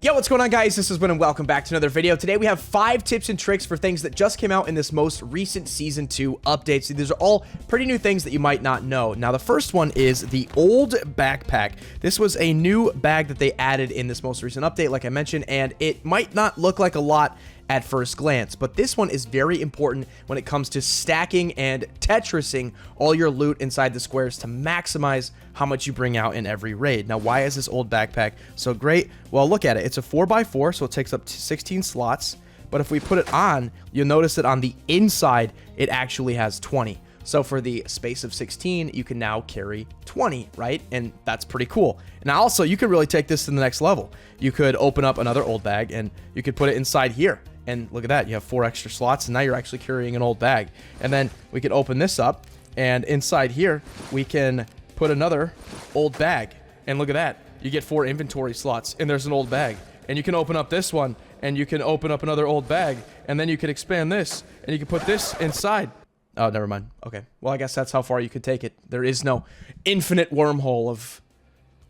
Yo, what's going on, guys? This is Wynn and welcome back to another video. Today we have 5 tips and tricks for things that just came out in this most recent Season 2 update. So these are all pretty new things that you might not know. Now, the first one is the old backpack. This was a new bag that they added in this most recent update, like I mentioned, and it might not look like a lot at first glance, but this one is very important when it comes to stacking and Tetrising all your loot inside the squares to maximize how much you bring out in every raid. Now, why is this old backpack so great? Well, look at it. It's a 4x4, so it takes up to 16 slots, but if we put it on, you'll notice that on the inside, it actually has 20. So for the space of 16, you can now carry 20, right? And that's pretty cool. Now also, you could really take this to the next level. You could open up another old bag and you could put it inside here. And look at that, you have 4 extra slots, and now you're actually carrying an old bag. And then we can open this up, and inside here, we can put another old bag. And look at that, you get 4 inventory slots, and there's an old bag. And you can open up this one, and you can open up another old bag, and then you can expand this, and you can put this inside. Oh, never mind. Okay, well, I guess that's how far you could take it. There is no infinite wormhole of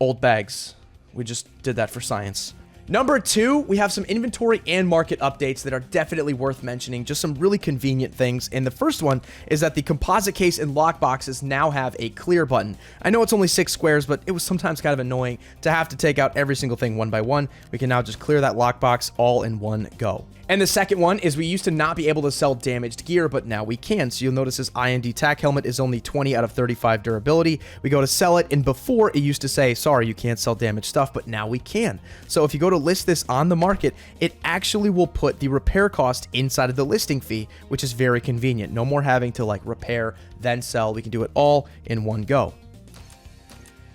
old bags. We just did that for science. Number 2, we have some inventory and market updates that are definitely worth mentioning, just some really convenient things. And the first one is that the composite case and lock boxes now have a clear button. I know it's only 6 squares, but it was sometimes kind of annoying to have to take out every single thing one by one. We can now just clear that lockbox all in one go. And the second one is we used to not be able to sell damaged gear, but now we can. So you'll notice this IND tack helmet is only 20 out of 35 durability. We go to sell it, and before it used to say, sorry, you can't sell damaged stuff, but now we can. So if you go to list this on the market, it actually will put the repair cost inside of the listing fee, which is very convenient. No more having to like repair, then sell. We can do it all in one go.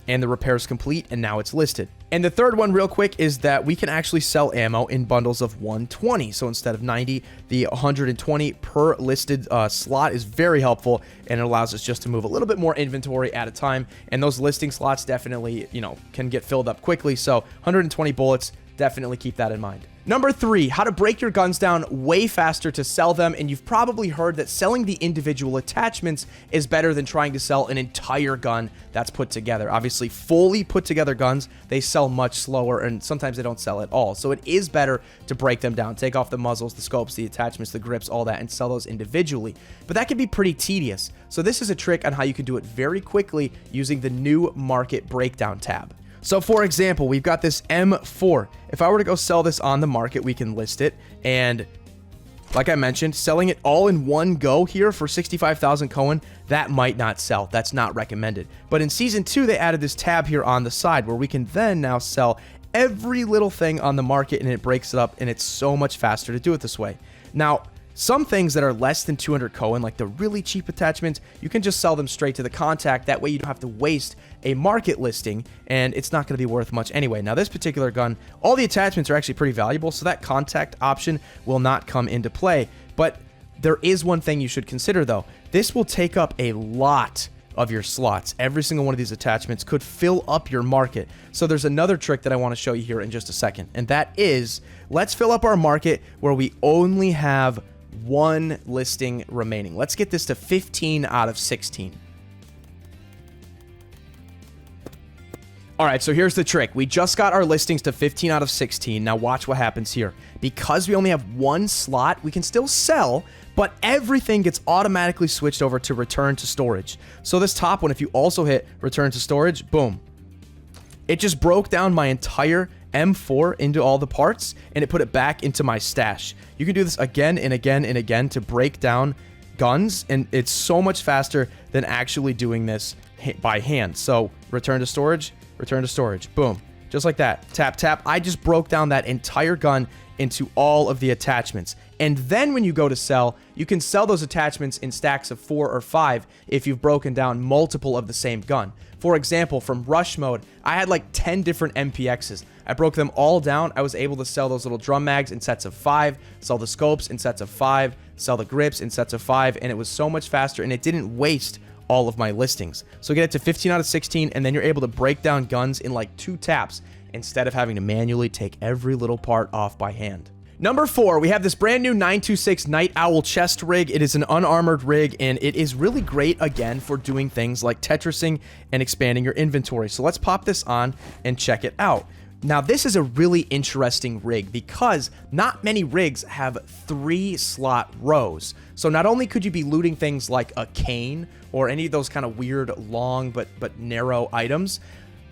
And the repair is complete, and now it's listed. And the third one, real quick, is that we can actually sell ammo in bundles of 120. So instead of 90, the 120 per listed slot is very helpful, and it allows us just to move a little bit more inventory at a time. And those listing slots definitely, can get filled up quickly. So 120 bullets, definitely keep that in mind. Number 3, how to break your guns down way faster to sell them. And you've probably heard that selling the individual attachments is better than trying to sell an entire gun that's put together. Obviously, fully put together guns, they sell much slower, and sometimes they don't sell at all. So it is better to break them down, take off the muzzles, the scopes, the attachments, the grips, all that, and sell those individually. But that can be pretty tedious. So this is a trick on how you can do it very quickly using the new market breakdown tab. So for example, we've got this M4. If I were to go sell this on the market, we can list it. And like I mentioned, selling it all in one go here for 65,000 Coin, that might not sell. That's not recommended. But in Season 2, they added this tab here on the side where we can then now sell every little thing on the market, and it breaks it up, and it's so much faster to do it this way. Now, some things that are less than 200 Coin, like the really cheap attachments, you can just sell them straight to the contact. That way you don't have to waste a market listing, and it's not going to be worth much anyway. Now, this particular gun, all the attachments are actually pretty valuable, so that contact option will not come into play. But there is one thing you should consider, though. This will take up a lot of your slots. Every single one of these attachments could fill up your market. So there's another trick that I want to show you here in just a second, and that is, let's fill up our market where we only have 1 listing remaining. Let's get this to 15 out of 16. All right, so here's the trick. We just got our listings to 15 out of 16. Now watch what happens here. Because we only have 1 slot, we can still sell, but everything gets automatically switched over to return to storage. So this top one, if you also hit return to storage, boom. It just broke down my entire M4 into all the parts, and it put it back into my stash. You can do this again and again and again to break down guns, and it's so much faster than actually doing this by hand. So return to storage, boom. Just like that, tap, tap. I just broke down that entire gun into all of the attachments. And then when you go to sell, you can sell those attachments in stacks of 4 or 5 if you've broken down multiple of the same gun. For example, from rush mode, I had like 10 different MPXs. I broke them all down. I was able to sell those little drum mags in sets of 5, sell the scopes in sets of 5, sell the grips in sets of 5, and it was so much faster, and it didn't waste all of my listings. So get it to 15 out of 16, and then you're able to break down guns in like 2 taps instead of having to manually take every little part off by hand. Number 4, we have this brand new 926 Night Owl chest rig. It is an unarmored rig, and it is really great, again, for doing things like Tetrising and expanding your inventory. So let's pop this on and check it out. Now, this is a really interesting rig because not many rigs have 3-slot rows. So not only could you be looting things like a cane or any of those kind of weird long but narrow items,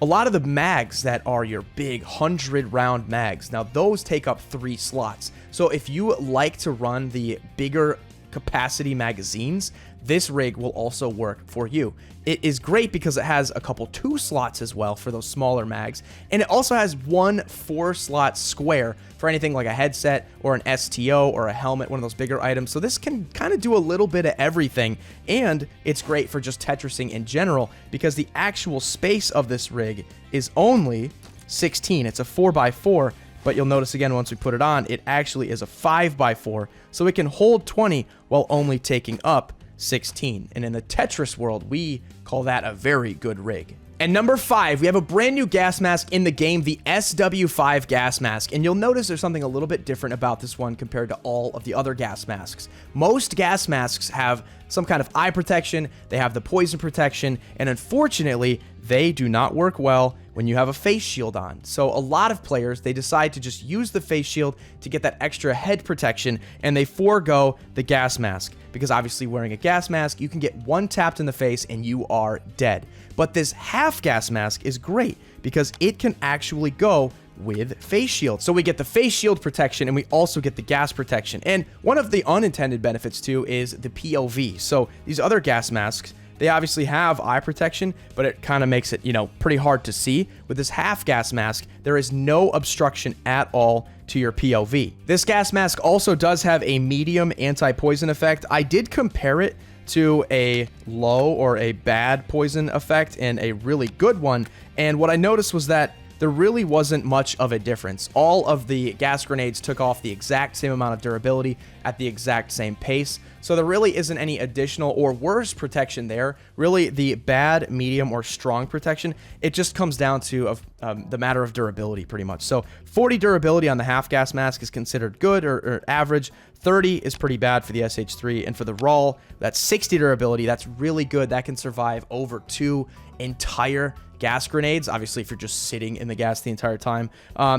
a lot of the mags that are your big 100-round mags, now those take up 3 slots. So if you like to run the bigger capacity magazines, this rig will also work for you. It is great because it has a couple 2 slots as well for those smaller mags, and it also has one 4-slot square for anything like a headset or an STO or a helmet, one of those bigger items. So this can kind of do a little bit of everything, and it's great for just Tetrising in general because the actual space of this rig is only 16. It's a 4x4, but you'll notice again once we put it on, it actually is a 5x4, so it can hold 20 while only taking up 16. And in the Tetris world, we call that a very good rig. And number 5, we have a brand new gas mask in the game, the SW5 gas mask. And you'll notice there's something a little bit different about this one compared to all of the other gas masks. Most gas masks have some kind of eye protection, they have the poison protection, and unfortunately, they do not work well when you have a face shield on. So a lot of players, they decide to just use the face shield to get that extra head protection, and they forego the gas mask. Because obviously wearing a gas mask, you can get one tapped in the face and you are dead. But this half gas mask is great because it can actually go with face shield. So we get the face shield protection and we also get the gas protection. And one of the unintended benefits too is the POV. So these other gas masks, they obviously have eye protection, but it kind of makes it, you know, pretty hard to see. With this half gas mask, there is no obstruction at all to your POV. This gas mask also does have a medium anti-poison effect. I did compare it to a low or a bad poison effect and a really good one. And what I noticed was that there really wasn't much of a difference. All of the gas grenades took off the exact same amount of durability at the exact same pace. So there really isn't any additional or worse protection there. Really, the bad, medium, or strong protection, it just comes down to the matter of durability pretty much. So 40 durability on the half gas mask is considered good or average. 30 is pretty bad for the SH3. And for the raw, that's 60 durability. That's really good. That can survive over 2 entire gas grenades. Obviously, if you're just sitting in the gas the entire time.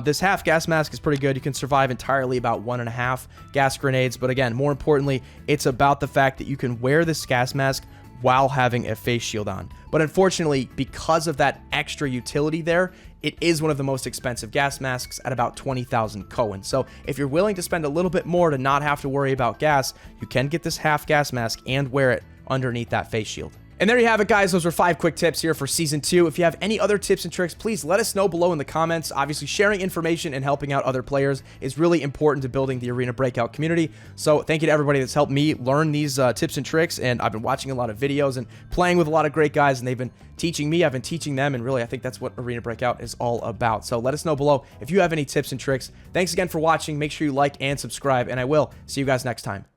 This half gas mask is pretty good. You can survive entirely about 1.5 gas grenades. But again, more importantly, it's about the fact that you can wear this gas mask while having a face shield on. But unfortunately, because of that extra utility there, it is one of the most expensive gas masks at about 20,000 Coin. So if you're willing to spend a little bit more to not have to worry about gas, you can get this half gas mask and wear it underneath that face shield. And there you have it, guys. Those were 5 quick tips here for Season 2. If you have any other tips and tricks, please let us know below in the comments. Obviously, sharing information and helping out other players is really important to building the Arena Breakout community. So thank you to everybody that's helped me learn these tips and tricks. And I've been watching a lot of videos and playing with a lot of great guys, and they've been teaching me. I've been teaching them, and really, I think that's what Arena Breakout is all about. So let us know below if you have any tips and tricks. Thanks again for watching. Make sure you like and subscribe, and I will see you guys next time.